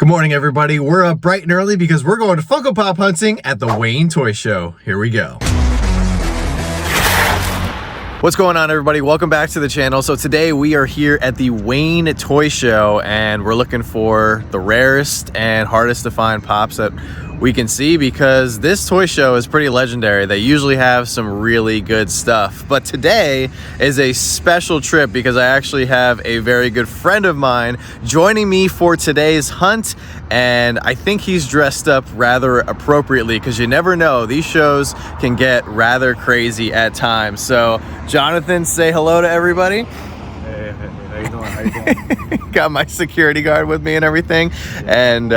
Good morning, everybody. We're up bright and early because we're going to Funko Pop hunting at the Wayne Toy Show. Here we go. What's going on, everybody? Welcome back to the channel. So today we are here at the Wayne Toy Show and we're looking for the rarest and hardest to find pops that we can see, because this toy show is pretty legendary. They usually have some really good stuff, but today is a special trip because I actually have a very good friend of mine joining me for today's hunt, and I think he's dressed up rather appropriately because you never know, these shows can get rather crazy at times. So Jonathan, say hello to everybody. Hey, how you doing? How you doing? Got my security guard with me and everything, and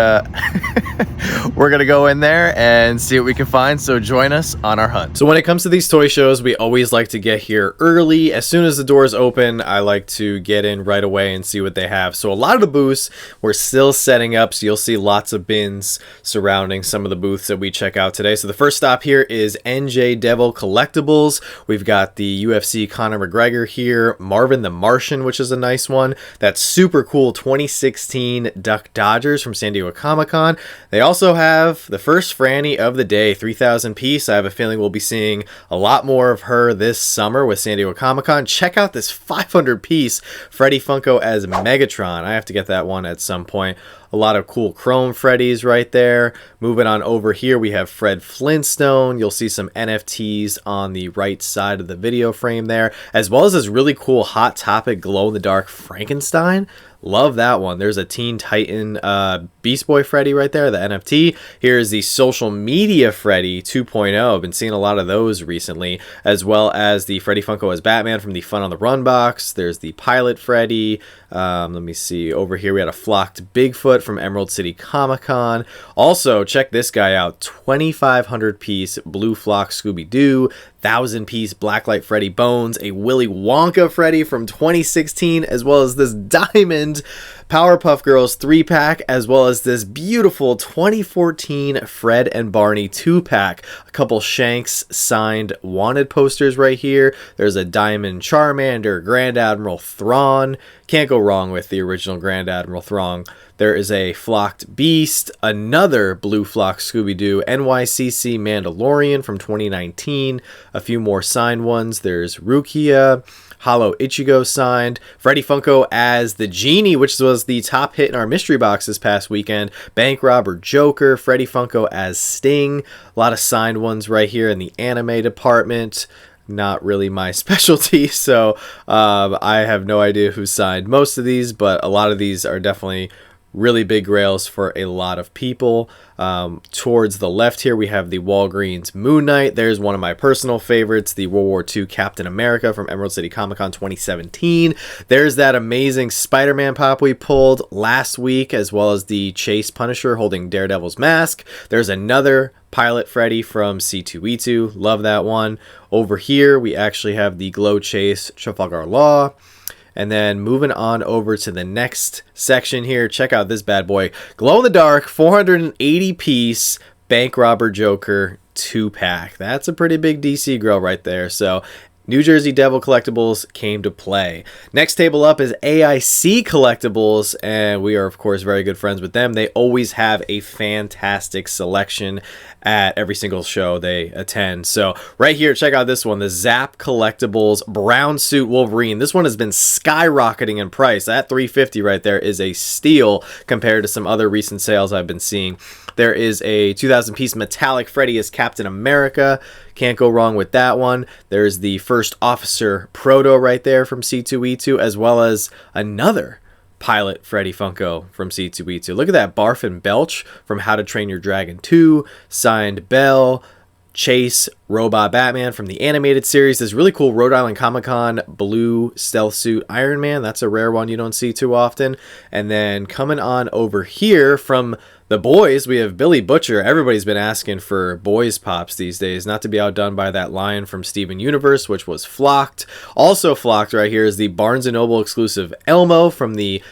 we're gonna go in there and see what we can find, so join us on our hunt. So when it comes to these toy shows, we always like to get here early. As soon as the doors open, I like to get in right away and see what they have. So a lot of the booths we're still setting up, so you'll see lots of bins surrounding some of the booths that we check out today. So the first stop here is NJ Devil Collectibles. We've got the UFC Conor McGregor here, Marvin the Martian, which is a nice one. That's super cool 2016 Duck Dodgers from San Diego Comic-Con. They also have the first Franny of the day, 3,000 piece. I have a feeling we'll be seeing a lot more of her this summer with San Diego Comic-Con. Check out this 500 piece Freddy Funko as Megatron. I have to get that one at some point. A lot of cool chrome Freddys right there. Moving on over here, we have Fred Flintstone. You'll see some NFTs on the right side of the video frame there, as well as this really cool Hot Topic glow-in-the-dark Frankenstein. Love that one. There's a Teen Titan Beast Boy Freddy right there, the NFT. Here's the Social Media Freddy 2.0. I've been seeing a lot of those recently, as well as the Freddy Funko as Batman from the Fun on the Run box. There's the Pilot Freddy. Let me see. Over here, we had a flocked Bigfoot from Emerald City Comic-Con. Also, check this guy out. 2,500 piece Blue Flock Scooby-Doo. 1,000 piece Blacklight Freddy Bones, a Willy Wonka Freddy from 2016, as well as this diamond Powerpuff Girls 3-pack, as well as this beautiful 2014 Fred and Barney 2-pack. A couple Shanks signed wanted posters right here. There's a Diamond Charmander, Grand Admiral Thrawn. Can't go wrong with the original Grand Admiral Thrawn. There is a Flocked Beast, another Blue Flock Scooby-Doo, NYCC Mandalorian from 2019, a few more signed ones. There's Rukia, Hollow Ichigo signed, Freddy Funko as the Genie, which was the top hit in our mystery box this past weekend, Bank Robber Joker, Freddy Funko as Sting, a lot of signed ones right here in the anime department. Not really my specialty, so I have no idea who signed most of these, but a lot of these are definitely really big grails for a lot of people. Towards the left here, we have the Walgreens Moon Knight. There's one of my personal favorites, the World War II Captain America from Emerald City Comic-Con 2017. There's that amazing Spider-Man pop we pulled last week, as well as the Chase Punisher holding Daredevil's mask. There's another Pilot Freddy from C2E2. Love that one. Over here, we actually have the Glow Chase Trafalgar Law. And then moving on over to the next section here, check out this bad boy. Glow-in-the-dark, 480 piece Bank Robber Joker 2-pack. That's a pretty big DC grill right there. So New Jersey Devil Collectibles came to play. Next table up is AIC Collectibles, and we are, of course, very good friends with them. They always have a fantastic selection at every single show they attend. So right here, check out this one, the Zap Collectibles Brown Suit Wolverine. This one has been skyrocketing in price. That $350 right there is a steal compared to some other recent sales I've been seeing. There is a 2,000 piece metallic Freddy as Captain America. Can't go wrong with that one. There's the First Officer Proto right there from C2E2, as well as another Pilot Freddy Funko from C2E2. Look at that Barf and Belch from How to Train Your Dragon 2. Signed Bell, Chase, Robot Batman from the animated series. This really cool Rhode Island Comic-Con blue stealth suit Iron Man. That's a rare one you don't see too often. And then coming on over here from the boys, we have Billy Butcher. Everybody's been asking for boys pops these days, not to be outdone by that lion from Steven Universe, which was flocked. Also flocked right here is the Barnes & Noble exclusive Elmo from the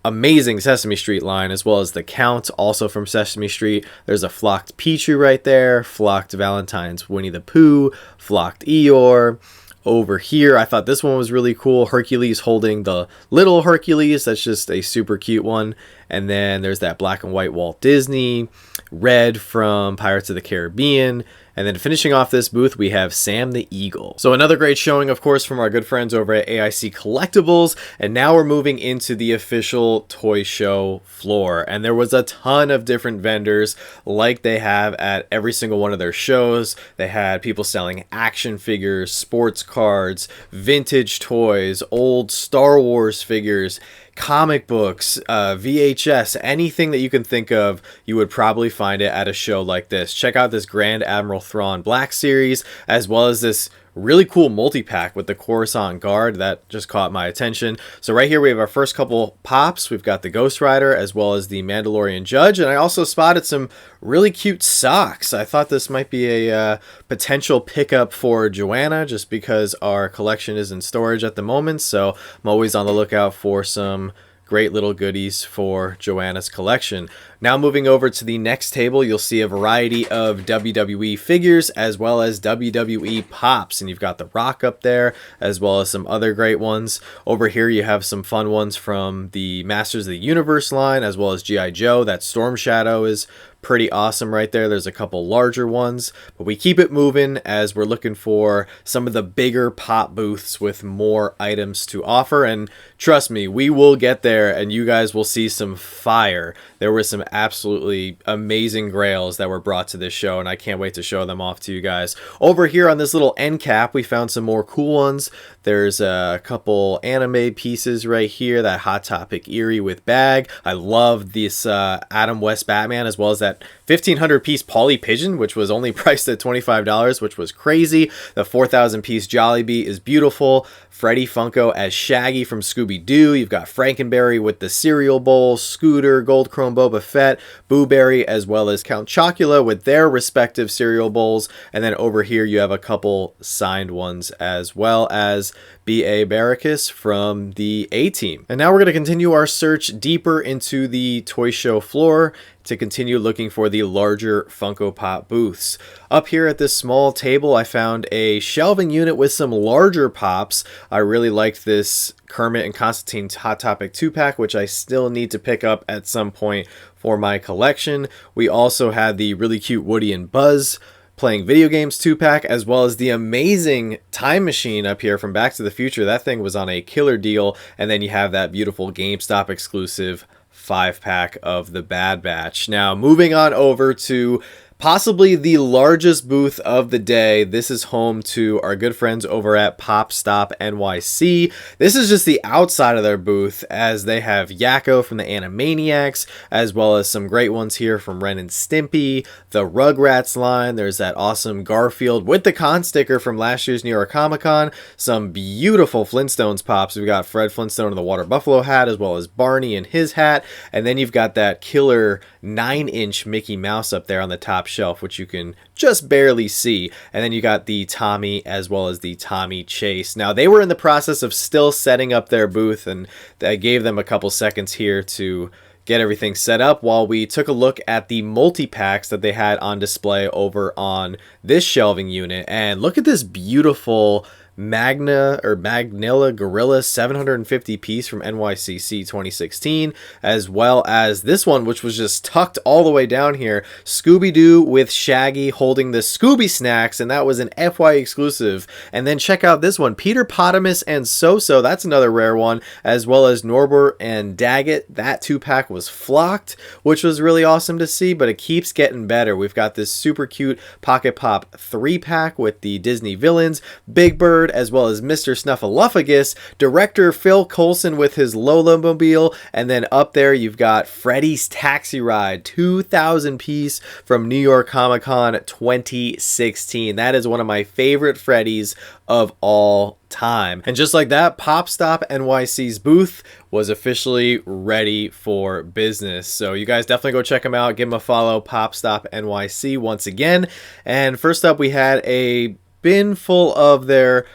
amazing Sesame Street line, as well as the Count, also from Sesame Street. There's a flocked Pichu right there, flocked Valentine's Winnie the Pooh, flocked Eeyore. Over here, I thought this one was really cool. Hercules holding the little Hercules. That's just a super cute one. And then there's that black and white Walt Disney, red from Pirates of the Caribbean. And then finishing off this booth, we have Sam the Eagle. So another great showing, of course, from our good friends over at AIC Collectibles. And now we're moving into the official toy show floor. And there was a ton of different vendors like they have at every single one of their shows. They had people selling action figures, sports cards, vintage toys, old Star Wars figures, comic books, VHS, anything that you can think of, you would probably find it at a show like this. Check out this Grand Admiral Thrawn Black Series, as well as this really cool multi-pack with the Coruscant Guard. That just caught my attention. So right here we have our first couple pops. We've got the Ghost Rider as well as the Mandalorian Judge, and I also spotted some really cute socks. I thought this might be a potential pickup for Joanna, just because our collection is in storage at the moment, so I'm always on the lookout for some great little goodies for Joanna's collection. Now moving over to the next table, you'll see a variety of WWE figures as well as WWE pops, and you've got The Rock up there as well as some other great ones. Over here you have some fun ones from the Masters of the Universe line as well as G.I. Joe. That Storm Shadow is pretty awesome right there. There's a couple larger ones, but we keep it moving as we're looking for some of the bigger pop booths with more items to offer. And trust me, we will get there and you guys will see some fire. There were some absolutely amazing grails that were brought to this show, and I can't wait to show them off to you guys. Over here on this little end cap, we found some more cool ones. There's a couple anime pieces right here, that Hot Topic Eerie with bag. I love this Adam West Batman, as well as that 1,500 piece Polly Pigeon, which was only priced at $25, which was crazy. The 4,000 piece Jollibee is beautiful. Freddy Funko as Shaggy from Scooby-Doo. You've got Frankenberry with the cereal bowl, Scooter, Gold Chrome Boba Fett, Boo Berry, as well as Count Chocula with their respective cereal bowls. And then over here you have a couple signed ones, as well as B.A. Barracus from the A-Team. And now we're going to continue our search deeper into the toy show floor to continue looking for the larger Funko Pop booths. Up here at this small table, I found a shelving unit with some larger pops. I really liked this Kermit and Constantine Hot Topic 2-pack, which I still need to pick up at some point for my collection. We also had the really cute Woody and Buzz Playing Video Games 2-pack, as well as the amazing Time Machine up here from Back to the Future. That thing was on a killer deal. And then you have that beautiful GameStop exclusive 5-pack of the Bad Batch. Now moving on over to possibly the largest booth of the day. This is home to our good friends over at Pop Stop NYC. This is just the outside of their booth, as they have Yakko from the Animaniacs, as well as some great ones here from Ren and Stimpy, the Rugrats line. There's that awesome Garfield with the con sticker from last year's New York Comic Con. Some beautiful Flintstones pops. We've got Fred Flintstone in the Water Buffalo hat, as well as Barney in his hat. And then you've got that killer 9-inch Mickey Mouse up there on the top shelf, which you can just barely see. And then you got the Tommy as well as the Tommy Chase. Now they were in the process of still setting up their booth, and I gave them a couple seconds here to get everything set up while we took a look at the multi-packs that they had on display over on this shelving unit. And look at this beautiful Magnilla Gorilla 750 piece from NYCC 2016, as well as this one, which was just tucked all the way down here, Scooby-Doo with Shaggy holding the Scooby Snacks, and that was an FY exclusive. And then check out this one, Peter Potamus and So-So, that's another rare one, as well as Norbert and Daggett. That 2-pack was flocked, which was really awesome to see, but it keeps getting better. We've got this super cute Pocket Pop 3-pack with the Disney villains, Big Bird, as well as Mr. Snuffleupagus, director Phil Coulson with his Lola Mobile, and then up there you've got Freddy's Taxi Ride, 2,000 piece from New York Comic Con 2016. That is one of my favorite Freddy's of all time. And just like that, Pop Stop NYC's booth was officially ready for business. So you guys definitely go check them out. Give them a follow, Pop Stop NYC once again. And first up, we had a bin full of their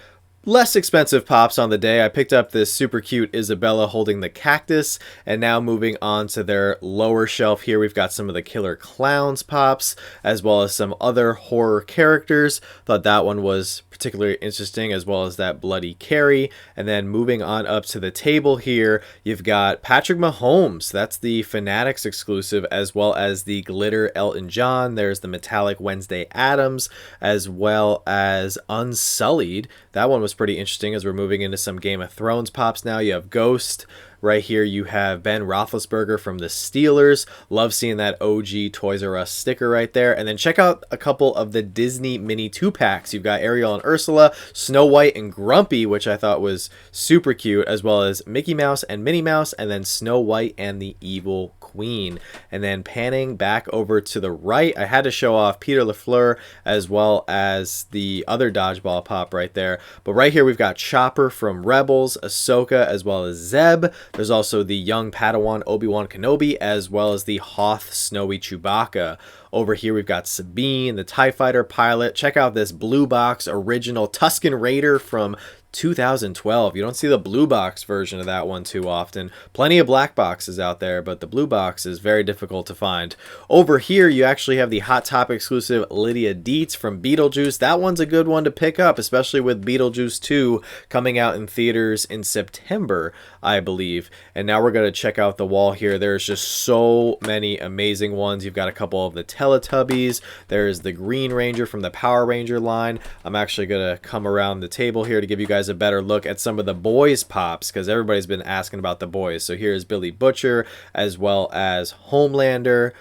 less expensive pops on the day. I picked up this super cute Isabella holding the cactus, and now moving on to their lower shelf here, we've got some of the Killer Clowns pops, as well as some other horror characters. Thought that one was particularly interesting, as well as that Bloody Carrie. And then moving on up to the table here, you've got Patrick Mahomes. That's the Fanatics exclusive, as well as the Glitter Elton John. There's the Metallic Wednesday Addams, as well as Unsullied. That one was pretty interesting, as we're moving into some Game of Thrones pops now. You have Ghost. Right here you have Ben Roethlisberger from the Steelers. Love seeing that OG Toys R Us sticker right there. And then check out a couple of the Disney mini 2-packs. You've got Ariel and Ursula, Snow White and Grumpy, which I thought was super cute, as well as Mickey Mouse and Minnie Mouse, and then Snow White and the Evil Queen. And then panning back over to the right, I had to show off Peter LaFleur, as well as the other dodgeball pop right there. But right here we've got Chopper from Rebels, Ahsoka, as well as Zeb. There's also the young Padawan Obi-Wan Kenobi, as well as the Hoth Snowy Chewbacca. Over here we've got Sabine, the TIE Fighter pilot. Check out this blue box original Tusken Raider from 2012. You don't see the blue box version of that one too often. Plenty of black boxes out there, but the blue box is very difficult to find. Over here you actually have the Hot Topic exclusive Lydia Dietz from Beetlejuice. That one's a good one to pick up, especially with Beetlejuice 2 coming out in theaters in September, I believe. And now we're going to check out the wall here. There's just so many amazing ones. You've got a couple of the Teletubbies. There's the Green Ranger from the Power Ranger line. I'm actually going to come around the table here to give you guys a better look at some of the boys pops, because everybody's been asking about the boys. So here's Billy Butcher, as well as Homelander.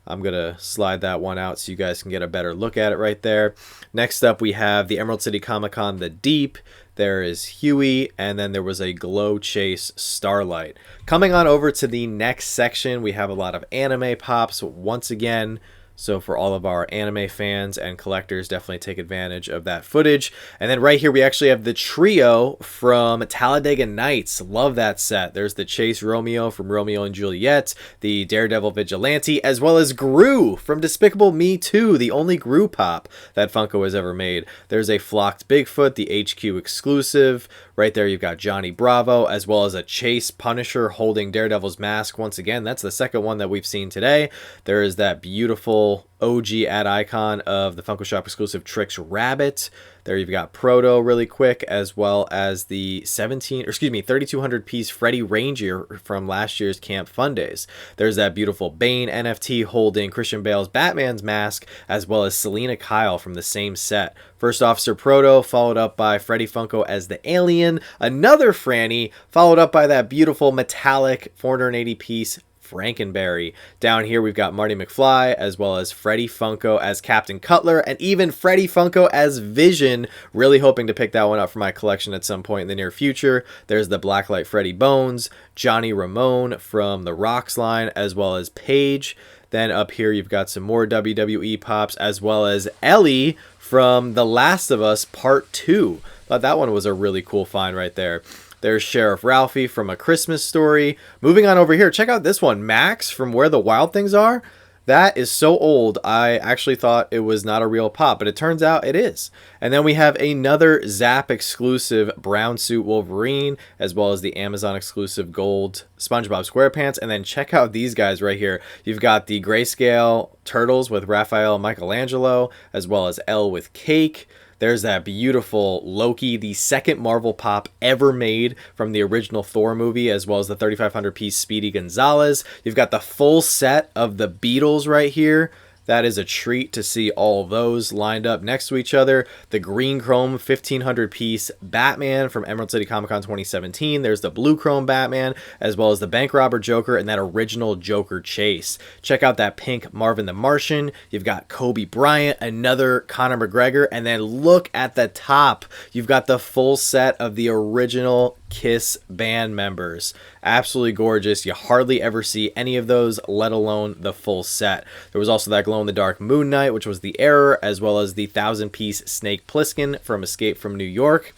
I'm going to slide that one out so you guys can get a better look at it right there. Next up, we have the Emerald City Comic Con The Deep. There is Huey, and then there was a Glow Chase Starlight. Coming on over to the next section, we have a lot of anime pops once again. So for all of our anime fans and collectors, definitely take advantage of that footage. And then right here, we actually have the trio from Talladega Nights. Love that set. There's the Chase Romeo from Romeo and Juliet, the Daredevil Vigilante, as well as Gru from Despicable Me 2, the only Gru pop that Funko has ever made. There's a Flocked Bigfoot, the HQ exclusive. Right there, you've got Johnny Bravo, as well as a Chase Punisher holding Daredevil's mask. Once again, that's the second one that we've seen today. There is that beautiful OG ad icon of the Funko Shop exclusive Trix Rabbit. There you've got Proto really quick, as well as the 3,200 piece Freddy Ranger from last year's Camp Fun Days. There's that beautiful Bane NFT holding Christian Bale's Batman's mask, as well as Selena Kyle from the same set. First Officer Proto, followed up by Freddy Funko as the Alien, another Franny, followed up by that beautiful metallic 480 piece Frankenberry. Down here we've got Marty McFly, as well as Freddy Funko as Captain Cutler, and even Freddy Funko as Vision. Really hoping to pick that one up for my collection at some point in the near future. There's the Blacklight Freddy Bones, Johnny Ramone from the Rocks line, as well as Paige. Then up here you've got some more WWE pops, as well as Ellie from The Last of Us Part 2. Thought that one was a really cool find right there. There's Sheriff Ralphie from A Christmas Story. Moving on over here, check out this one. Max from Where the Wild Things Are. That is so old, I actually thought it was not a real pop, but it turns out it is. And then we have another Zap exclusive Brown Suit Wolverine, as well as the Amazon exclusive gold SpongeBob SquarePants. And then check out these guys right here. You've got the Grayscale Turtles with Raphael and Michelangelo, as well as Elle with Cake. There's that beautiful Loki, the second Marvel pop ever made from the original Thor movie, as well as the 3,500 piece Speedy Gonzalez. You've got the full set of the Beatles right here. That is a treat to see all those lined up next to each other. The green chrome 1,500 piece Batman from Emerald City Comic Con 2017. There's the blue chrome Batman, as well as the bank robber Joker and that original Joker chase. Check out that pink Marvin the Martian. You've got Kobe Bryant, another Conor McGregor, and then look at the top. You've got the full set of the original Kiss band members. Absolutely gorgeous. You hardly ever see any of those, let alone the full set. There was also that glow-in-the-dark Moon Knight, which was the Error, as well as the 1,000-piece Snake Plissken from Escape from New York.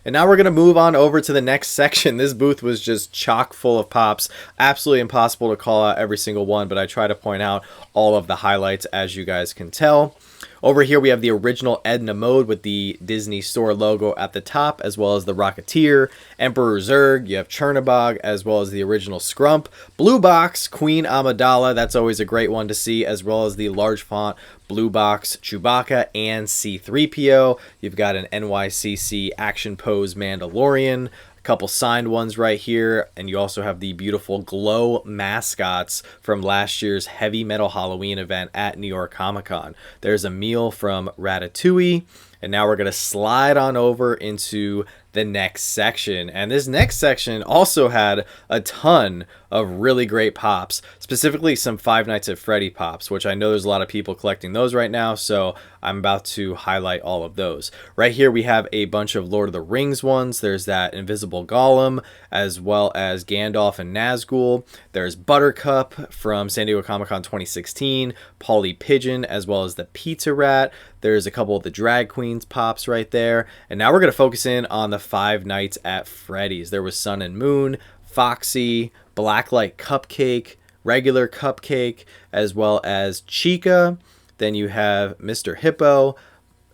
And now we're going to move on over to the next section. This booth was just chock full of pops. Absolutely impossible to call out every single one, but I try to point out all of the highlights, as you guys can tell. Over here we have the original Edna Mode with the Disney Store logo at the top, as well as the Rocketeer, Emperor Zurg, you have Chernabog, as well as the original Scrump. Blue box, Queen Amidala, that's always a great one to see, as well as the large font blue box Chewbacca and C-3PO. You've got an NYCC Action Pose Mandalorian, couple signed ones right here, and you also have the beautiful glow mascots from last year's Heavy Metal Halloween event at New York Comic Con. There's a meal from Ratatouille, and now we're going to slide on over into the next section. And this next section also had a ton of really great pops, specifically some Five Nights at Freddy pops, which I know there's a lot of people collecting those right now, so I'm about to highlight all of those. Right here we have a bunch of Lord of the Rings ones. There's that Invisible Gollum, as well as Gandalf and Nazgul. There's Buttercup from San Diego Comic-Con 2016, Polly Pigeon, as well as the Pizza Rat. There's a couple of the Drag Queens pops right there. And now we're going to focus in on the Five Nights at Freddy's. There was Sun and Moon, Foxy, Blacklight Cupcake, regular Cupcake, as well as Chica. Then you have Mr. Hippo,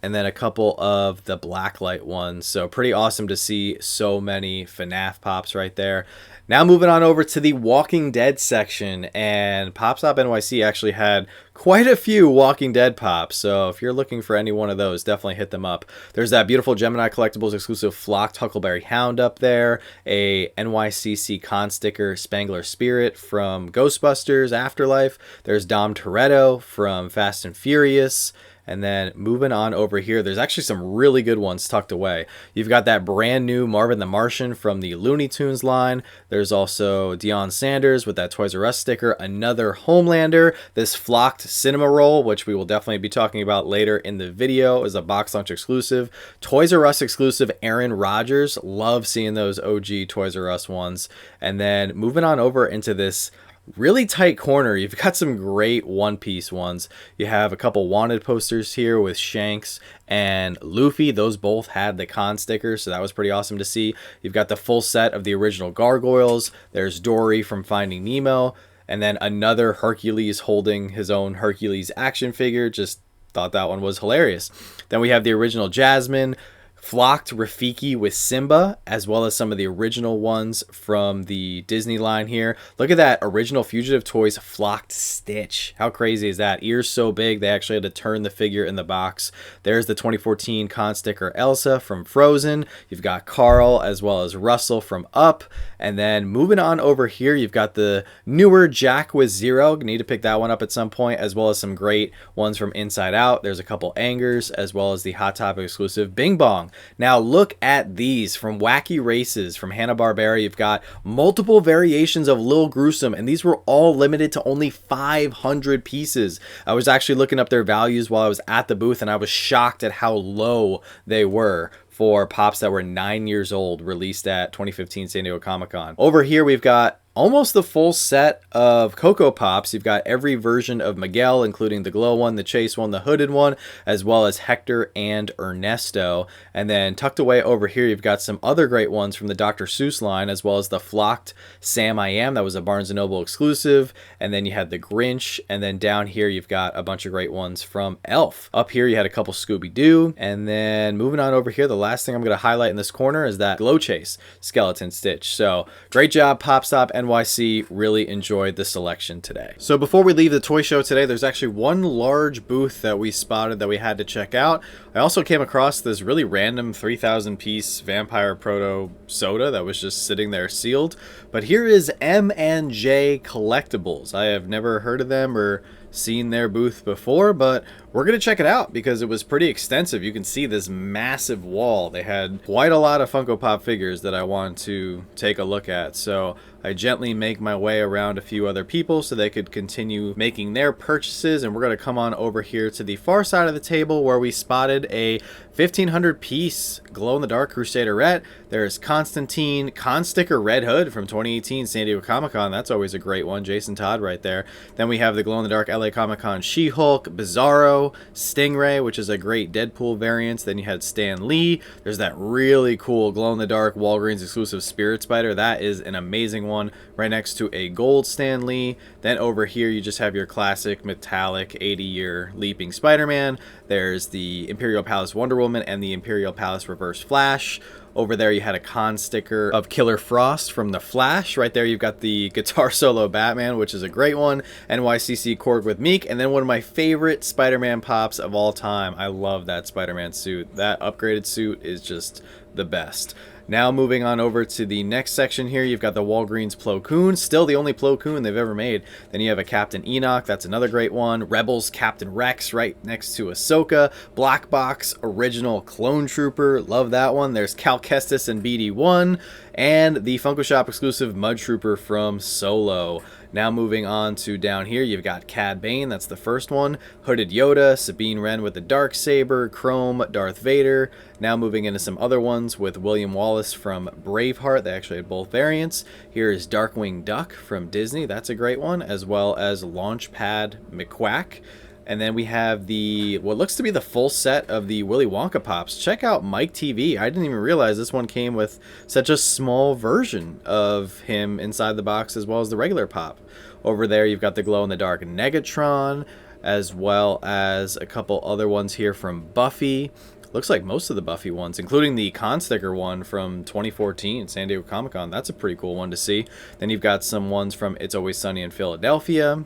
and then a couple of the Blacklight ones. So pretty awesome to see so many FNAF pops right there. Now moving on over to the Walking Dead section, and PopStop NYC actually had quite a few Walking Dead pops, so if you're looking for any one of those, definitely hit them up. There's that beautiful Gemini Collectibles exclusive Flocked Huckleberry Hound up there, a NYCC con sticker Spangler Spirit from Ghostbusters Afterlife. There's Dom Toretto from Fast and Furious. And then moving on over here, there's actually some really good ones tucked away. You've got that brand new Marvin the Martian from the Looney Tunes line. There's also Deion Sanders with that Toys R Us sticker. Another Homelander. This Flocked Cinema Roll, which we will definitely be talking about later in the video, is a box lunch exclusive. Toys R Us exclusive Aaron Rodgers. Love seeing those OG Toys R Us ones. And then moving on over into this really tight corner, you've got some great One Piece ones. You have a couple wanted posters here with Shanks and Luffy. Those both had the con stickers, so that was pretty awesome to see. You've got the full set of the original Gargoyles. There's Dory from Finding Nemo, and then another Hercules holding his own Hercules action figure. Just thought that one was hilarious. Then we have the original Jasmine, Flocked Rafiki with Simba, as well as some of the original ones from the Disney line here. Look at that original Fugitive Toys Flocked Stitch. How crazy is that? Ears so big, they actually had to turn the figure in the box. There's the 2014 con sticker Elsa from Frozen. You've got Carl as well as Russell from Up. And then moving on over here, you've got the newer Jack with Zero. Need to pick that one up at some point, as well as some great ones from Inside Out. There's a couple Angers, as well as the Hot Topic exclusive Bing Bong. Now look at these from Wacky Races from Hanna-Barbera. You've got multiple variations of Lil Gruesome, and these were all limited to only 500 pieces. I was actually looking up their values while I was at the booth, and I was shocked at how low they were for pops that were 9 years old, released at 2015 San Diego Comic-Con. Over here we've got almost the full set of Cocoa Pops. You've got every version of Miguel, including the glow one, the chase one, the hooded one, as well as Hector and Ernesto. And then tucked away over here, you've got some other great ones from the Dr. Seuss line, as well as the Flocked Sam I Am. That was a Barnes & Noble exclusive. And then you had the Grinch. And then down here, you've got a bunch of great ones from Elf. Up here, you had a couple Scooby-Doo. And then moving on over here, the last thing I'm going to highlight in this corner is that Glow Chase Skeleton Stitch. So great job, PopStop NYC. Really enjoyed the selection today. So before we leave the toy show today, there's actually one large booth that we spotted that we had to check out. I also came across this really random 3,000 piece Vampire Proto soda that was just sitting there sealed. But here is M&J Collectibles. I have never heard of them or seen their booth before, but we're gonna check it out because it was pretty extensive. You can see this massive wall. They had quite a lot of Funko Pop figures that I wanted to take a look at, so I gently make my way around a few other people so they could continue making their purchases. And we're gonna come on over here to the far side of the table where we spotted a 1,500 piece glow-in-the-dark Crusaderette. There's Constantine Con Sticker Red Hood from 2018 San Diego Comic-Con. That's always a great one. Jason Todd right there. Then we have the glow-in-the-dark LA Comic-Con She-Hulk, Bizarro, Stingray, which is a great Deadpool variant. Then you had Stan Lee. There's that really cool glow-in-the-dark Walgreens exclusive Spirit Spider. That is an amazing one. one, right next to a gold Stan Lee. Then over here you just have your classic metallic 80-year leaping Spider-Man. There's the Imperial Palace Wonder Woman and the Imperial Palace Reverse Flash. Over there you had a con sticker of Killer Frost from The Flash. Right there you've got the guitar solo Batman, which is a great one. NYCC Korg with Meek. And then one of my favorite Spider-Man pops of all time. I love that Spider-Man suit. That upgraded suit is just the best. Now moving on over to the next section here, you've got the Walgreens Plo Koon, still the only Plo Koon they've ever made. Then you have a Captain Enoch, that's another great one. Rebels Captain Rex right next to Ahsoka. Black Box Original Clone Trooper, love that one. There's Cal Kestis and BD1, and the Funko Shop exclusive Mud Trooper from Solo. Now moving on to down here, you've got Cad Bane, that's the first one. Hooded Yoda, Sabine Wren with the Darksaber, Chrome Darth Vader. Now moving into some other ones with William Wallace from Braveheart. They actually had both variants. Here is Darkwing Duck from Disney, that's a great one, as well as Launchpad McQuack. And then we have the, what looks to be the full set of the Willy Wonka Pops. Check out Mike TV. I didn't even realize this one came with such a small version of him inside the box, as well as the regular Pop. Over there, you've got the glow-in-the-dark Negatron, as well as a couple other ones here from Buffy. Looks like most of the Buffy ones, including the con sticker one from 2014, San Diego Comic-Con. That's a pretty cool one to see. Then you've got some ones from It's Always Sunny in Philadelphia.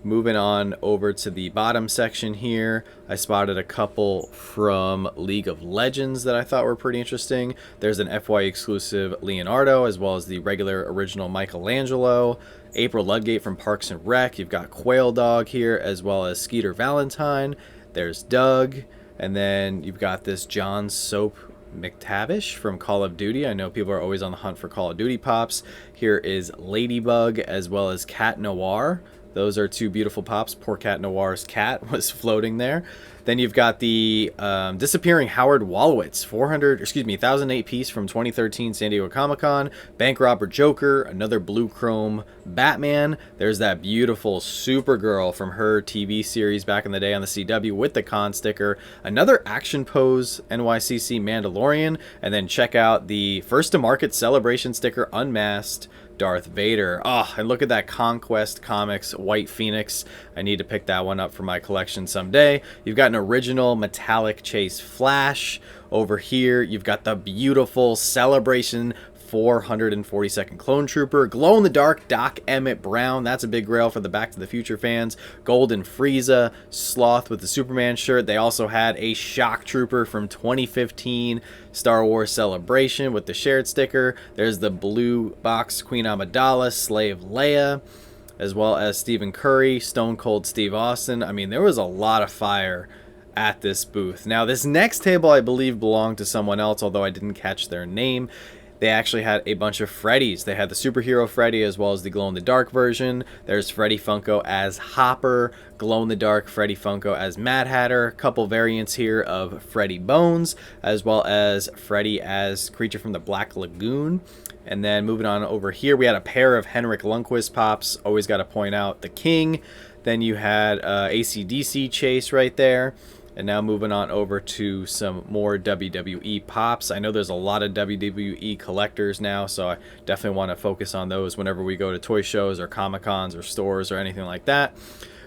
Moving on over to the bottom section here, I spotted a couple from League of Legends that I thought were pretty interesting. There's an FY exclusive Leonardo, as well as the regular original Michelangelo. April Ludgate from Parks and Rec. You've got Quail Dog here, as well as Skeeter Valentine. There's Doug. And then you've got this John Soap McTavish from Call of Duty. I know people are always on the hunt for Call of Duty pops. Here is Ladybug, as well as Cat Noir. Those are two beautiful pops. Poor Cat Noir's cat was floating there. Then you've got the disappearing Howard Wolowitz, 1008 piece from 2013 San Diego Comic-Con. Bank Robber Joker, another blue chrome Batman. There's that beautiful Supergirl from her TV series back in the day on the CW with the con sticker. Another Action Pose NYCC Mandalorian. And then check out the first to market Celebration sticker unmasked Darth Vader. And look at that Conquest Comics White Phoenix. I need to pick that one up for my collection someday. You've got an original metallic Chase Flash. Over here, you've got the beautiful Celebration 442nd Clone Trooper. Glow in the dark Doc Emmett Brown. That's a big grail for the Back to the Future fans. Golden Frieza. Sloth with the Superman shirt. They also had a Shock Trooper from 2015 Star Wars Celebration with the shared sticker. There's the blue box Queen Amidala, Slave Leia, as well as Stephen Curry, Stone Cold Steve Austin. I mean, there was a lot of fire at this booth. Now, this next table I believe belonged to someone else, although I didn't catch their name. They actually had a bunch of Freddys. They had the superhero Freddy as well as the glow-in-the-dark version. There's Freddy Funko as Hopper, glow-in-the-dark Freddy Funko as Mad Hatter, a couple variants here of Freddy Bones, as well as Freddy as Creature from the Black Lagoon. And then moving on over here, we had a pair of Henrik Lundqvist pops. Always got to point out the King. Then you had AC/DC Chase right there. And now moving on over to some more WWE pops. I know there's a lot of WWE collectors now, so I definitely want to focus on those whenever we go to toy shows or Comic-Cons or stores or anything like that.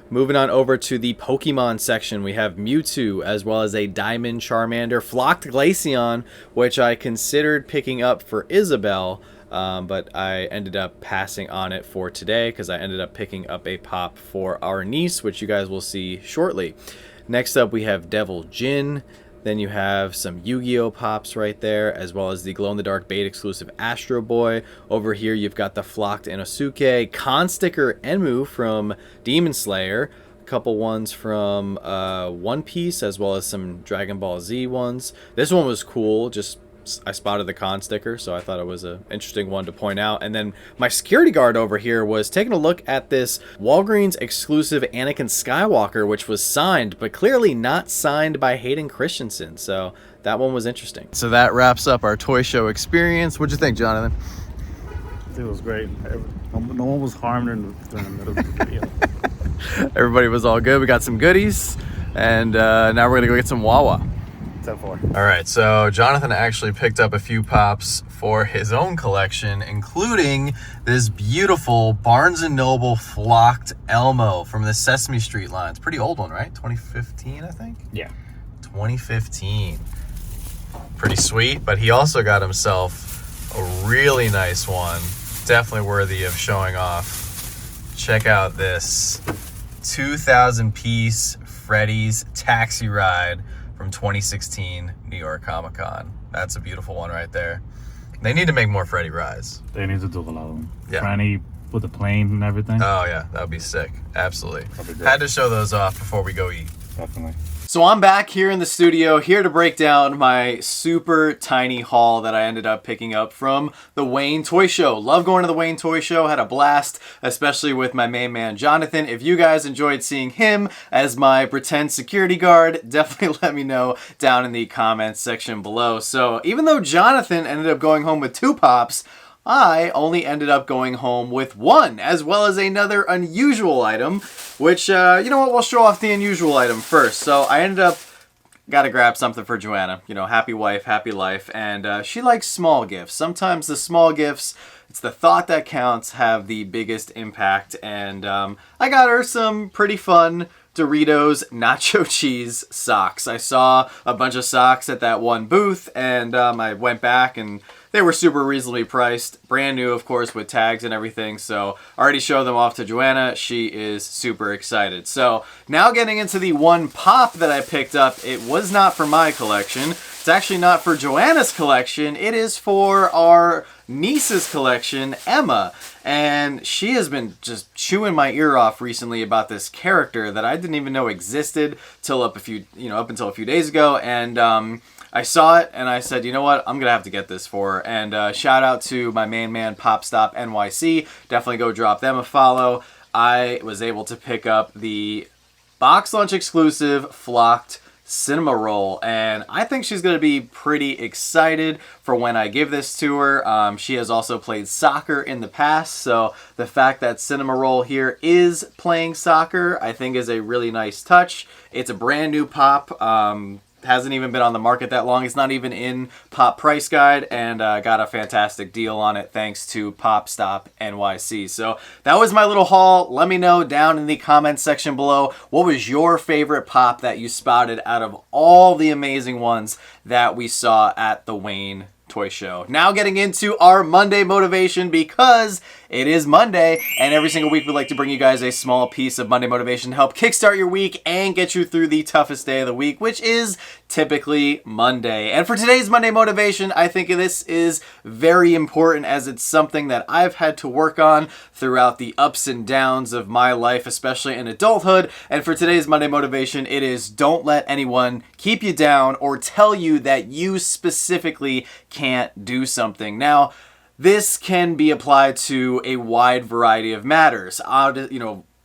Moving on over to the Pokemon section, we have Mewtwo as well as a Diamond Charmander, Flocked Glaceon, which I considered picking up for Isabel, but I ended up passing on it for today because I ended up picking up a pop for our niece, which you guys will see shortly. Next up, we have Devil Jin. Then you have some Yu-Gi-Oh! Pops right there, as well as the glow-in-the-dark Bait exclusive Astro Boy. Over here, you've got the Flocked Inosuke, Con Sticker Enmu from Demon Slayer, a couple ones from One Piece, as well as some Dragon Ball Z ones. This one was cool, just I spotted the con sticker, so I thought it was an interesting one to point out. And then my security guard over here was taking a look at this Walgreens exclusive Anakin Skywalker, which was signed, but clearly not signed by Hayden Christensen. So that one was interesting. So that wraps up our toy show experience. What'd you think, Jonathan? I think it was great. No one was harmed during the video. Everybody was all good. We got some goodies, and now we're gonna go get some Wawa. 10-4. All right, so Jonathan actually picked up a few pops for his own collection, including this beautiful Barnes & Noble flocked Elmo from the Sesame Street line. It's a pretty old one, right? 2015, I think? Yeah. 2015. Pretty sweet, but he also got himself a really nice one. Definitely worthy of showing off. Check out this 2,000-piece Freddy's Taxi Ride from 2016 New York Comic Con. That's a beautiful one right there. They need to make more Freddy rides. They need to do a lot of them. Yeah. Franny with the plane and everything. Oh yeah, that would be sick. Absolutely. That'd be great. Had to show those off before we go eat. Definitely. So I'm back here in the studio, here to break down my super tiny haul that I ended up picking up from the Wayne Toy Show. Love going to the Wayne Toy Show, had a blast, especially with my main man Jonathan. If you guys enjoyed seeing him as my pretend security guard, definitely let me know down in the comments section below. So even though Jonathan ended up going home with 2 pops, I only ended up going home with 1, as well as another unusual item, which, you know what, we'll show off the unusual item first. So I ended up, gotta grab something for Joanna, you know, happy wife, happy life, and she likes small gifts. Sometimes the small gifts, it's the thought that counts, have the biggest impact, and I got her some pretty fun Doritos nacho cheese socks. I saw a bunch of socks at that one booth, and I went back and they were super reasonably priced, brand new, of course, with tags and everything. So I already showed them off to Joanna. She is super excited. So now getting into the 1 pop that I picked up, it was not for my collection. It's actually not for Joanna's collection. It is for our niece's collection, Emma. And she has been just chewing my ear off recently about this character that I didn't even know existed till up until a few days ago. And I saw it and I said, you know what, I'm gonna have to get this for her. And shout out to my main man Pop Stop NYC. Definitely go drop them a follow. I was able to pick up the box lunch exclusive flocked cinema roll, and I think she's going to be pretty excited for when I give this to her. She has also played soccer in the past, so the fact that cinema roll here is playing soccer I think is a really nice touch. It's a brand new pop. Hasn't even been on the market that long. It's not even in Pop Price Guide, and got a fantastic deal on it thanks to Pop Stop NYC. So that was my little haul. Let me know down in the comments section below, what was your favorite pop that you spotted out of all the amazing ones that we saw at the Wayne Toy Show. Now getting into our Monday motivation, because it is Monday, and every single week we like to bring you guys a small piece of Monday motivation to help kickstart your week and get you through the toughest day of the week, which is typically Monday. And for today's Monday motivation, I think this is very important, as it's something that I've had to work on throughout the ups and downs of my life, especially in adulthood. And for today's Monday motivation, it is don't let anyone keep you down or tell you that you specifically can't do something. Now, this can be applied to a wide variety of matters.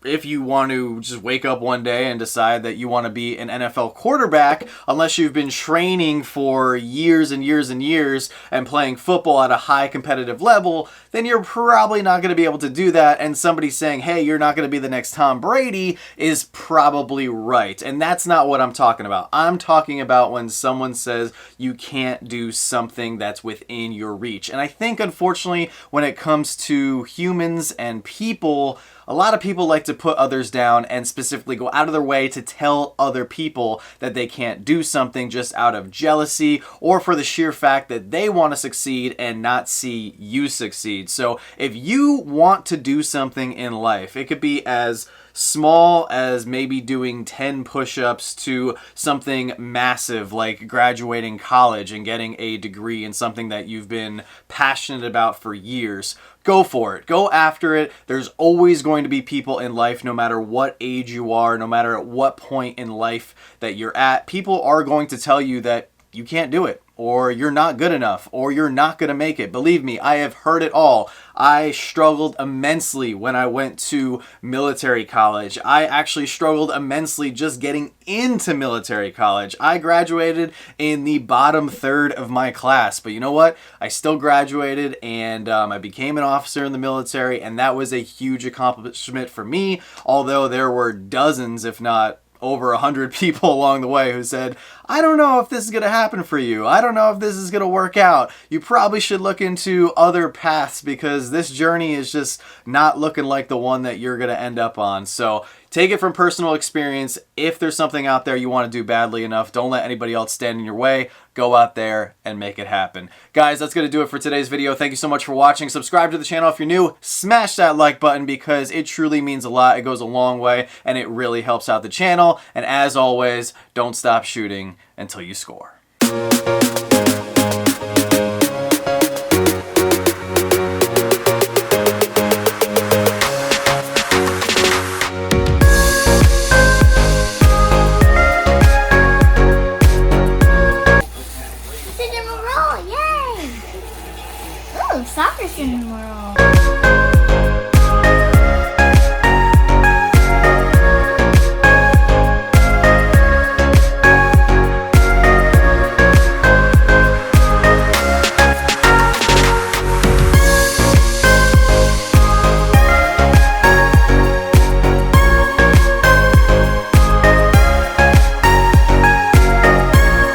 If you want to just wake up one day and decide that you want to be an NFL quarterback, unless you've been training for years and years and years and playing football at a high competitive level, then you're probably not going to be able to do that. And somebody saying, hey, you're not going to be the next Tom Brady is probably right. And that's not what I'm talking about. I'm talking about when someone says you can't do something that's within your reach. And I think, unfortunately, when it comes to humans and people, a lot of people like to put others down and specifically go out of their way to tell other people that they can't do something just out of jealousy or for the sheer fact that they want to succeed and not see you succeed. So if you want to do something in life, it could be as small as maybe doing 10 push-ups to something massive like graduating college and getting a degree in something that you've been passionate about for years. Go for it. Go after it. There's always going to be people in life, no matter what age you are, no matter at what point in life that you're at. People are going to tell you that you can't do it, or you're not good enough, or you're not going to make it. Believe me, I have heard it all. I struggled immensely when I went to military college. I actually struggled immensely just getting into military college. I graduated in the bottom third of my class, but you know what? I still graduated, and I became an officer in the military, and that was a huge accomplishment for me, although there were dozens, if not over 100 people along the way who said, I don't know if this is going to happen for you. I don't know if this is going to work out. You probably should look into other paths because this journey is just not looking like the one that you're going to end up on. So take it from personal experience. If there's something out there you want to do badly enough, don't let anybody else stand in your way. Go out there and make it happen. Guys, that's going to do it for today's video. Thank you so much for watching. Subscribe to the channel if you're new. Smash that like button because it truly means a lot. It goes a long way and it really helps out the channel. And as always, don't stop shooting until you score. Yay! Ooh, soccer cinnamon roll.